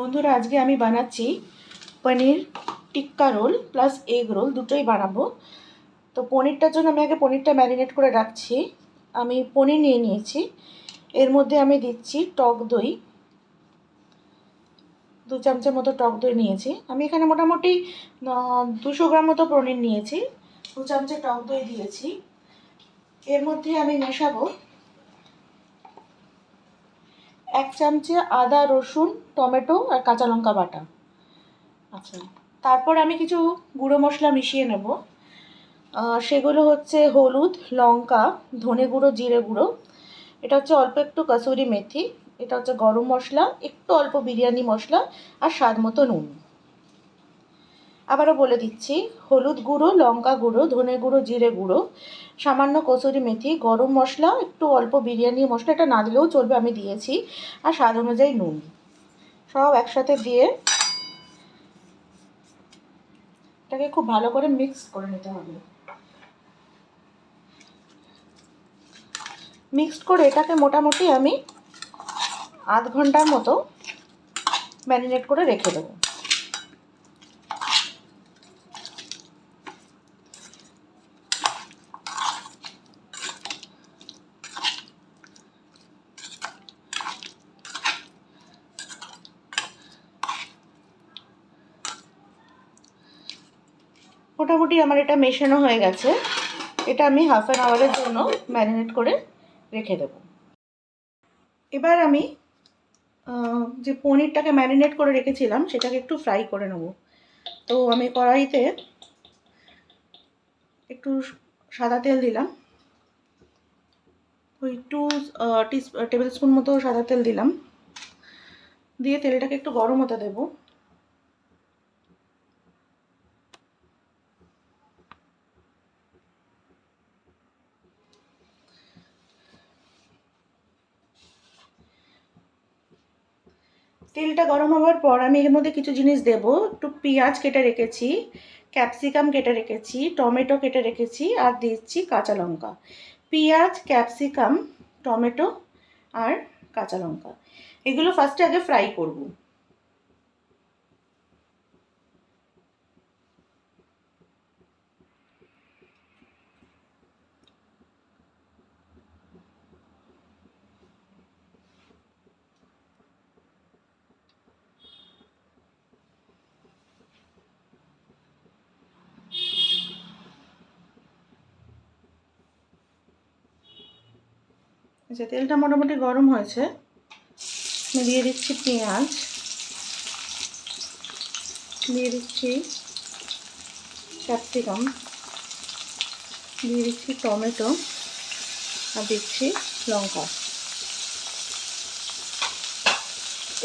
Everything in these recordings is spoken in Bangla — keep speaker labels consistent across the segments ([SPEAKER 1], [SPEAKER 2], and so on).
[SPEAKER 1] বন্ধুরা আজকে আমি বানাচ্ছি paneer tikka role plus egg roll, দুটোই বানাবো। তো পনিরটার জন্য আমি আগে পনিরটা ম্যারিনেট করে রাখছি। আমি পনির নিয়ে নিয়েছি, এর মধ্যে আমি দিচ্ছি টক দই, 2 চামচের মতো টক দই নিয়েছি। আমি এখানে মোটামুটি 200 গ্রাম মতো পনির নিয়েছি, 2 চামচে টক দই দিয়েছি। এর মধ্যে আমি মেশাবো 1 চামচে আদা, রসুন, টমেটো আর কাঁচা লঙ্কা বাটা। আচ্ছা, তারপর আমি কিছু গুঁড়ো মশলা মিশিয়ে নেব। সেগুলো হচ্ছে হলুদ, লঙ্কা, ধনে গুঁড়ো, জিরে গুঁড়ো, এটা হচ্ছে অল্প একটু কসুরি মেথি, এটা হচ্ছে গরম মশলা, একটু অল্প বিরিয়ানি মশলা আর স্বাদ মতো নুন। আবারও বলে দিচ্ছি, হলুদ গুঁড়ো, লঙ্কা গুঁড়ো, ধনে গুঁড়ো, জিরে গুঁড়ো, সামান্য কসুরি মেথি, গরম মশলা, একটু অল্প বিরিয়ানি মশলা, এটা না দিলেও চলবে, আমি দিয়েছি, আর স্বাদ অনুযায়ী নুন। সব একসাথে দিয়ে এটাকে খুব ভালো করে মিক্স করে নিতে হবে। মিক্সড করে এটাকে মোটামুটি আমি আধ ঘন্টার মতো ম্যারিনেট করে রেখে দেবো। মোটামুটি আমার এটা মেশানো হয়ে গেছে, এটা আমি হাফ অ্যান আওয়ারের জন্য ম্যারিনেট করে রেখে দেব। এবার আমি যে পনিরটাকে ম্যারিনেট করে রেখেছিলাম সেটাকে একটু ফ্রাই করে নেব। তো আমি কড়াইতে একটু সাদা তেল দিলাম, ওই 2 টেবিল স্পুন মতো সাদা তেল দিলাম, দিয়ে তেলটাকে একটু গরম হতে দেবো। তেলটা গরম হওয়ার পর আমি এর মধ্যে কিছু জিনিস দেব। একটু পেঁয়াজ কেটে রেখেছি, ক্যাপসিকাম কেটে রেখেছি, টমেটো কেটে রেখেছি, আর দিচ্ছি কাঁচা লঙ্কা। পেঁয়াজ, ক্যাপসিকাম, টমেটো আর কাঁচা লঙ্কা, এগুলো ফার্স্টে আগে ফ্রাই করব। আচ্ছা, তেলটা মোটামুটি গরম হয়েছে, আমি দিয়ে দিচ্ছি পেঁয়াজ, দিয়ে দিচ্ছি ক্যাপসিকাম, দিয়ে দিচ্ছি টমেটো আর দিচ্ছি লঙ্কা।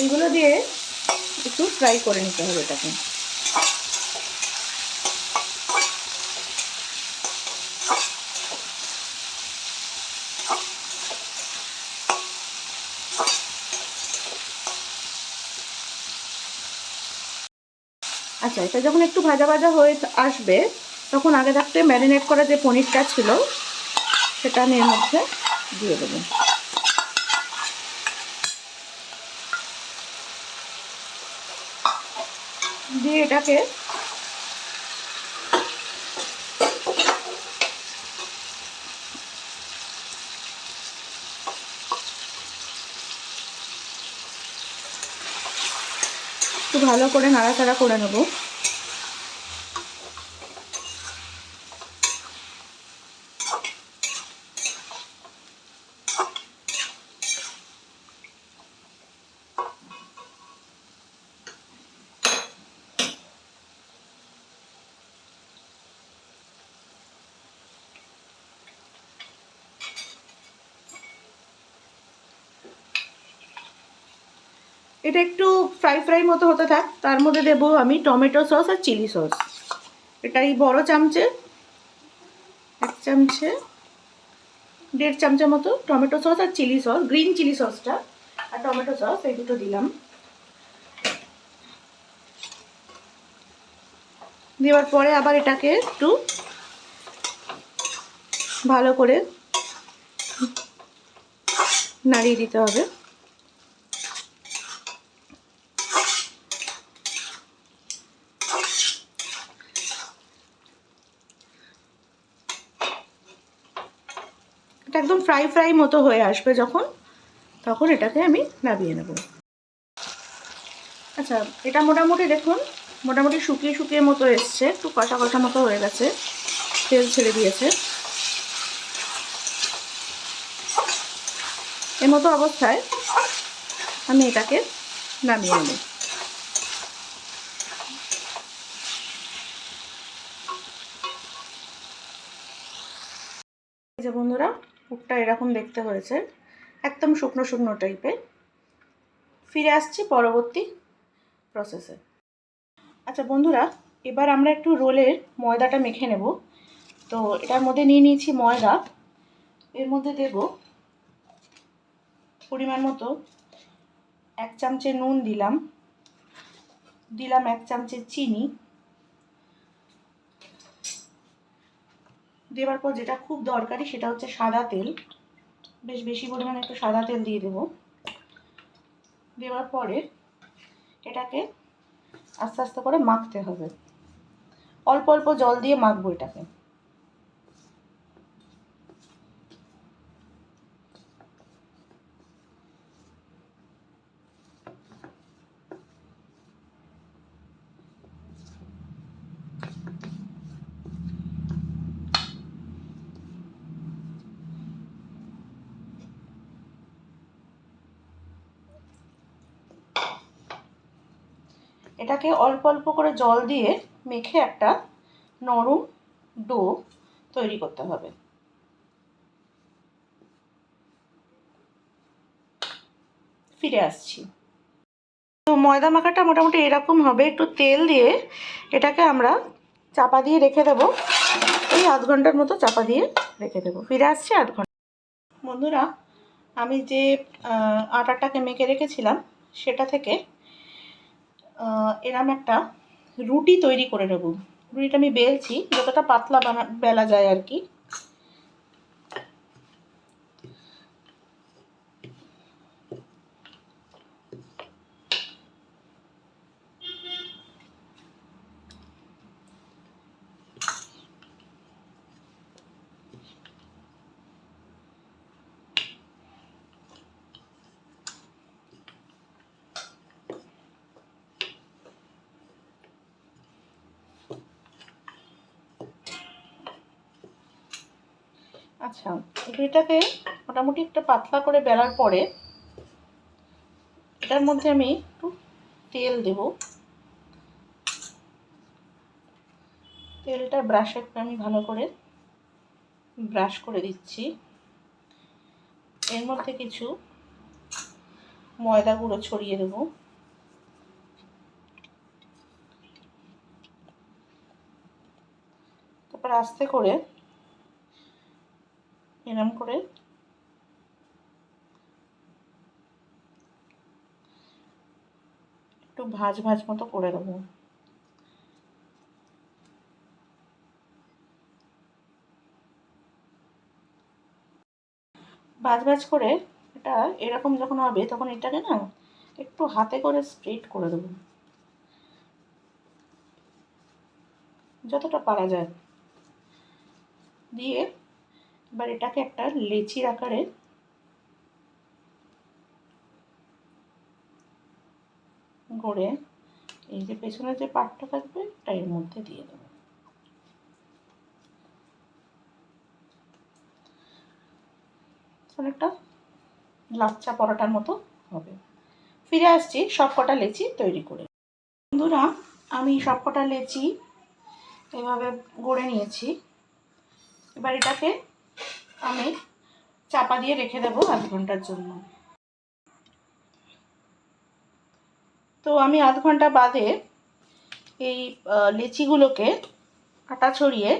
[SPEAKER 1] এগুলো দিয়ে একটু ফ্রাই করে নিতে হবে এটাকে। আচ্ছা, এটা যখন একটু ভাজা ভাজা হয়ে আসবে তখন আগে থাকতে ম্যারিনেট করা যে পনিরটা ছিল সেটা আমি এর মধ্যে দিয়ে দেবো। দিয়ে এটাকে একটু ভালো করে নাড়াচাড়া করে নেব। এটা একটু ফ্রাই ফ্রাই মতো হতে থাক, তার মধ্যে দেবো আমি টমেটো সস আর চিলি সস। এটা এই বড় চামচে 1 চামচে 1.5 চামচের মতো টমেটো সস আর চিলি সস, গ্রিন চিলি সসটা আর টমেটো সস, এই দুটো দিলাম। দেওয়ার পরে আবার এটাকে একটু ভালো করে নাড়িয়ে দিতে হবে। এটা একদম ফ্রাই ফ্রাই মতো হয়ে আসবে যখন, তখন এটাকে আমি নামিয়ে নেব। আচ্ছা, এটা মোটামুটি দেখুন মোটামুটি শুকিয়ে শুকিয়ে মতো এসছে, একটু কষা কষা মতো হয়ে গেছে, তেল ছেড়ে দিয়েছে। এর মতো অবস্থায় আমি এটাকে নামিয়ে নেব। এই যে বন্ধুরা, পুরটা এরকম দেখতে হয়েছে, একদম শুকনো শুকনো টাইপের। ফিরে আসছি পরবর্তী প্রসেসে। আচ্ছা বন্ধুরা, এবার আমরা একটু রোলের ময়দাটা মেখে নেব। তো এটার মধ্যে নিয়ে নিয়েছি ময়দা, এর মধ্যে দেব পরিমাণ মতো 1 চামচে নুন দিলাম, 1 চামচে চিনি দেওয়ার পর যেটা খুব দরকারি সেটা হচ্ছে সাদা তেল, বেশ বেশি পরিমাণে একটু সাদা তেল দিয়ে দেব। দেওয়ার পরে এটাকে আস্তে আস্তে করে মাখতে হবে, অল্প অল্প জল দিয়ে মাখবো এটাকে। এটাকে অল্প অল্প করে জল দিয়ে মেখে একটা নরম ডো তৈরি করতে হবে। ফিরে আসছি। তো ময়দা মাখাটা মোটামুটি এরকম হবে, একটু তেল দিয়ে এটাকে আমরা চাপা দিয়ে রেখে দেবো, এই আধ ঘন্টার মতো চাপা দিয়ে রেখে দেবো। ফিরে আসছি আধ ঘন্টা। বন্ধুরা, আমি যে আটাটাকে মেখে রেখেছিলাম সেটা থেকে এরম একটা রুটি তৈরি করে নেব। রুটিটা আমি বেলছি, যতটা পাতলা বেলা যায় আর কি। আচ্ছা, রুটিটাকে মোটামুটি একটা পাতলা করে বেলার পরে এটার মধ্যে আমি একটু তেল দেব। তেলটা ব্রাশে আমি ভালো করে ব্রাশ করে দিচ্ছি। এর মধ্যে কিছু ময়দা গুঁড়ো ছড়িয়ে দেব। তারপর আস্তে করে এরম করে একটু ভাঁজ ভাঁজ মতো করে দেবো। ভাঁজ ভাঁজ করে এটা এরকম যখন হবে তখন এটাকে না একটু হাতে করে স্প্রেড করে দেবো, যতটা পারা যায়। দিয়ে এবার এটাকে একটা লেচির আকারে গড়ে এই যে পেছনের যে পাটটা থাকবে এটা এর মধ্যে দিয়ে দেবো। অনেকটা লাচ্চা পরোটার মতো হবে। ফিরে আসছি সবকটা লেচি তৈরি করে। বন্ধুরা, আমি সবকটা লেচি এভাবে গড়ে নিয়েছি। এবার এটাকে আমি চাপা দিয়ে রেখে দেবো আধ ঘন্টার জন্য। তো আমি আধ ঘন্টা বাদে এই লেচিগুলোকে আটা ছড়িয়ে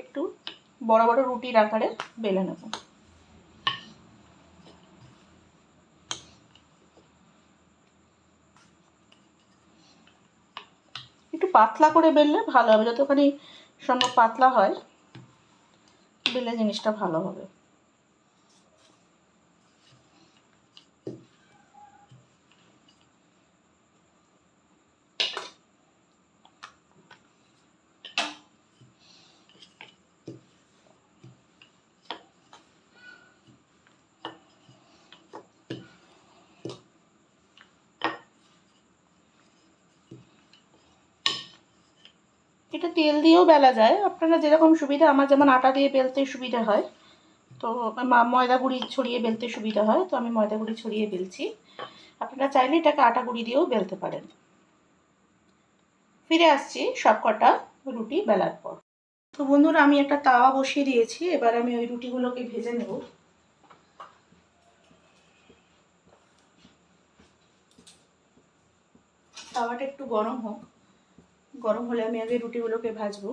[SPEAKER 1] একটু বড় বড় রুটির আকারে বেলে নেব। একটু পাতলা করে বেললে ভালো হবে, যতখানি সম্ভব পাতলা হয় বেলে জিনিসটা ভালো হবে। এটা তেল দিয়েও বেলা যায়, আপনারা যেরকম সুবিধা। আমার যেমন আটা দিয়ে বেলতে সুবিধা হয়, তো ময়দা গুঁড়ি ছড়িয়ে বেলতে সুবিধা হয়, তো আমি ময়দা গুঁড়ি ছড়িয়ে বেলছি। আপনারা চাইলে এটাকে আটা গুঁড়ি দিয়েও বেলতে পারেন। ফিরে আসছি সবকটা রুটি বেলার পর। তো বন্ধুরা, আমি একটা তাওয়া বসিয়ে দিয়েছি, এবার আমি ওই রুটিগুলোকে ভেজে নেব। তাওয়াটা একটু গরম হোক, গরম হলে আমি আগে রুটিগুলোকে ভাজবো।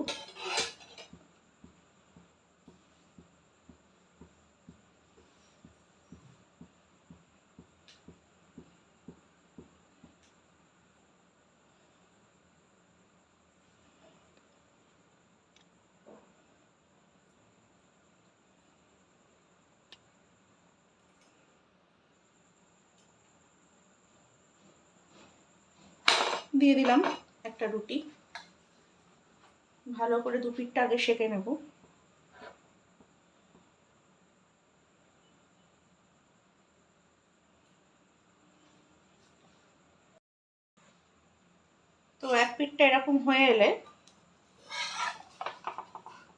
[SPEAKER 1] দিয়ে দিলাম একটা রুটি, ভালো করে দু পিঠটা আগে সেঁকে নেব। তো এক পিঠটা এরকম হয়ে এলে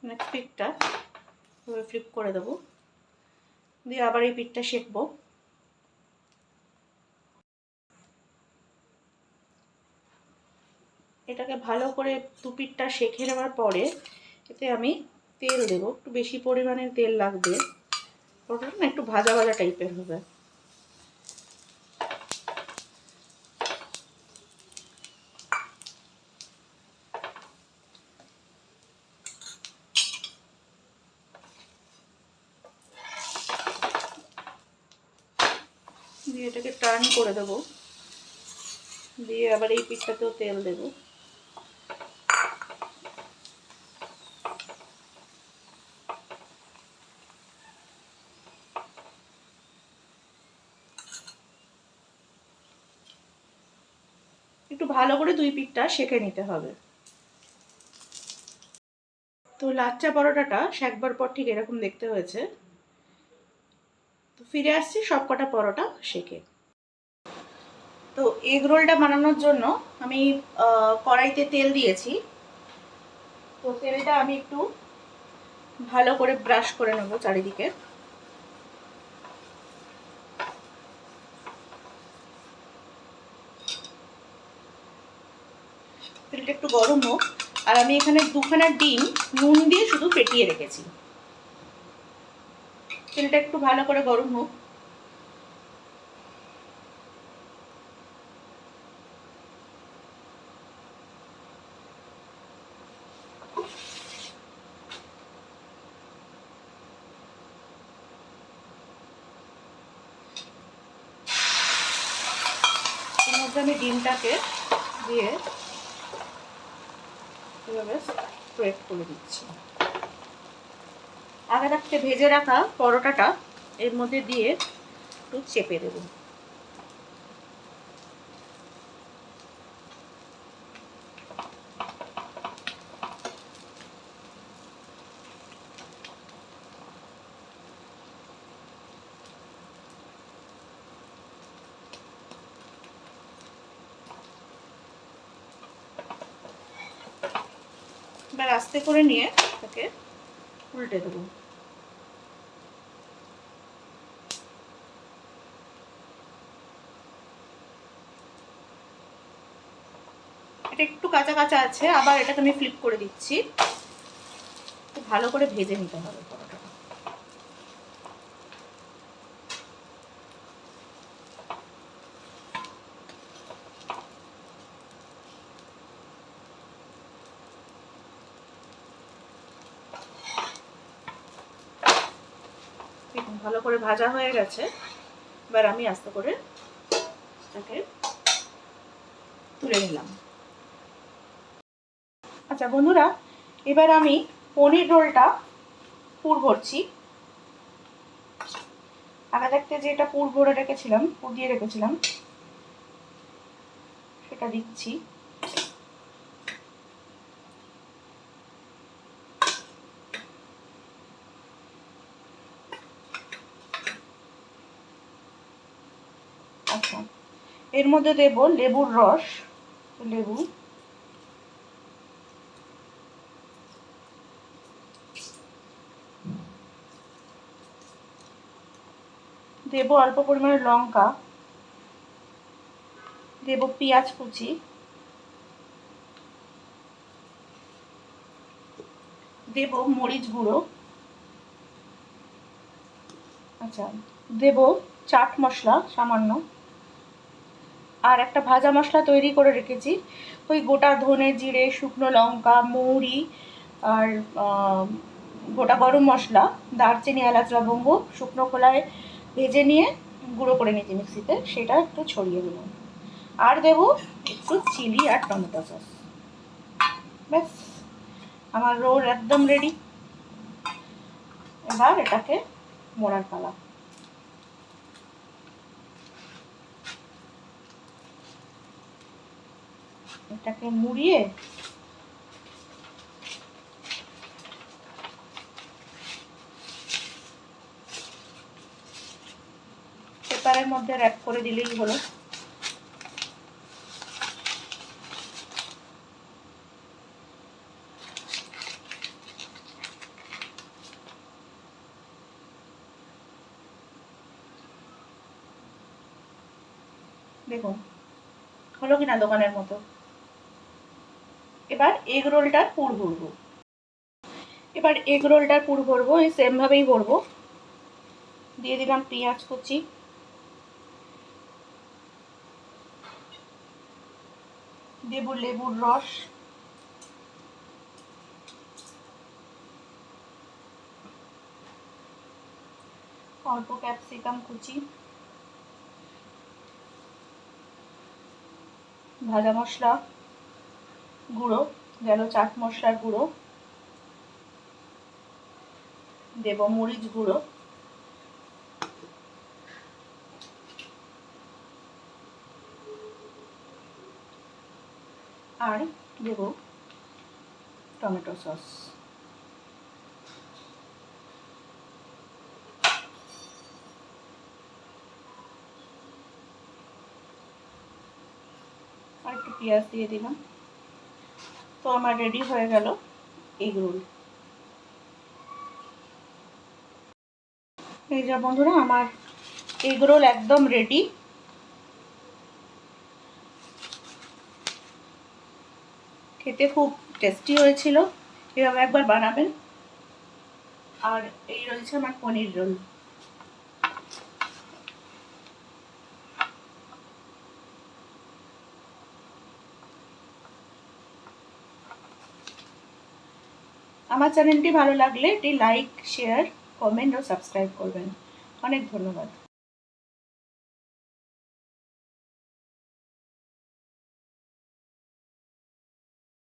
[SPEAKER 1] নেক্সট পিঠটা ফ্লিপ করে দেবো, দিয়ে আবার এই পিঠটা সেঁকবো। এটাকে ভালো করে দু পিঠটা সেঁকে নেওয়ার পরে এতে আমি তেল দেবো, একটু বেশি পরিমাণে তেল লাগবে, ওটা না একটু ভাজা ভাজা টাইপের হবে। দিয়ে এটাকে টার্ন করে দেবো, দিয়ে আবার এই পিঠটাতেও তেল দেবো। একটু ভালো করে দুই পিঠটা সেঁকে নিতে হবে। তো লাচ্চা পরোটাটা সেঁকবার পর ঠিক এরকম দেখতে হয়েছে। তো ফিরে আসছি সবকটা পরোটা সেঁকে। তো এগ রোলটা বানানোর জন্য আমি কড়াইতে তেল দিয়েছি। তো তেলটা আমি একটু ভালো করে ব্রাশ করে নেব চারিদিকে। তেলটা একটু গরম হোক, আর আমি এখানে দুখানা ডিম নুন দিয়ে শুধু ফেটিয়ে রেখেছি। তেলটা একটু ভালো করে গরম হোক। এর মধ্যে আমি ডিমটাকে দিয়ে এভাবে স্প্রেড করে দিচ্ছি। আগে থাকতে ভেজে রাখা পরোটাটা এর মধ্যে দিয়ে একটু চেপে দেব। এবার আস্তে করে নিয়ে তাকে উল্টে দেবো। এটা একটু কাঁচা কাঁচা আছে, আবার এটাকে আমি ফ্লিপ করে দিচ্ছি। খুব ভালো করে ভেজে নিতে হবে পরোটাটা। ভালো করে ভাজা হয়ে গেছে, এবার আমি আস্তে করে এটাকে তুলে নিলাম। আচ্ছা বন্ধুরা, এবার আমি পনির রোলটা পুর ভরছি। আগে থাকতে যে এটা পুর ভরে রেখেছিলাম, পুর দিয়ে রেখেছিলাম, সেটা দিচ্ছি। আচ্ছা, এর মধ্যে দেব লেবুর রস, লেবু, দেব অল্প পরিমাণে লঙ্কা, দেব পেঁয়াজ কুচি, দেব মরিচ গুঁড়ো, আচ্ছা দেব চাট মশলা সামান্য, আর একটা ভাজা মশলা তৈরি করে রেখেছি, ওই গোটা ধনে জিরে শুকনো লঙ্কা মৌরি আর গোটা গরম মশলা দারচিনি এলাচ লবঙ্গ শুকনো খোলায় ভেজে নিয়ে গুঁড়ো করে নিয়েছি মিক্সিতে, সেটা একটু ছড়িয়ে দিলাম। আর দেব একটু চিলি আর টমেটো সস। ব্যাস, আমার রোল একদম রেডি। এবার এটাকে মোড়ার পালা। এটাকে মুড়িয়ে পেপারের মধ্যে র্যাপ করে দিলেই হলো। দেখুন হলো কিনা দোকানের মতো। এবার এগ রোলটার পুর ভরবো। এই সেমভাবেই ভরবো। দিয়ে দিলাম পেঁয়াজ কুচি, দেব লেবুর রস, অল্প ক্যাপসিকাম কুচি, ভাজা মশলা গুঁড়ো গেল, চাট মশলার গুঁড়ো, দেব মরিচ গুঁড়ো, আর দেব টমেটো সস। আর একটু পেঁয়াজ দিয়ে দিলাম। তো আমার রেডি হয়ে গেল এগ রোল। এই যে বন্ধুরা, আমার এগ রোল একদম রেডি। খেতে খুব টেস্টি হয়েছিল, এভাবে একবার বানাবেন। আর এই রয়েছে আমার পনির রোল। আমার চ্যানেলটি ভালো লাগলে এটি লাইক শেয়ার কমেন্ট ও সাবস্ক্রাইব করবেন। অনেক ধন্যবাদ।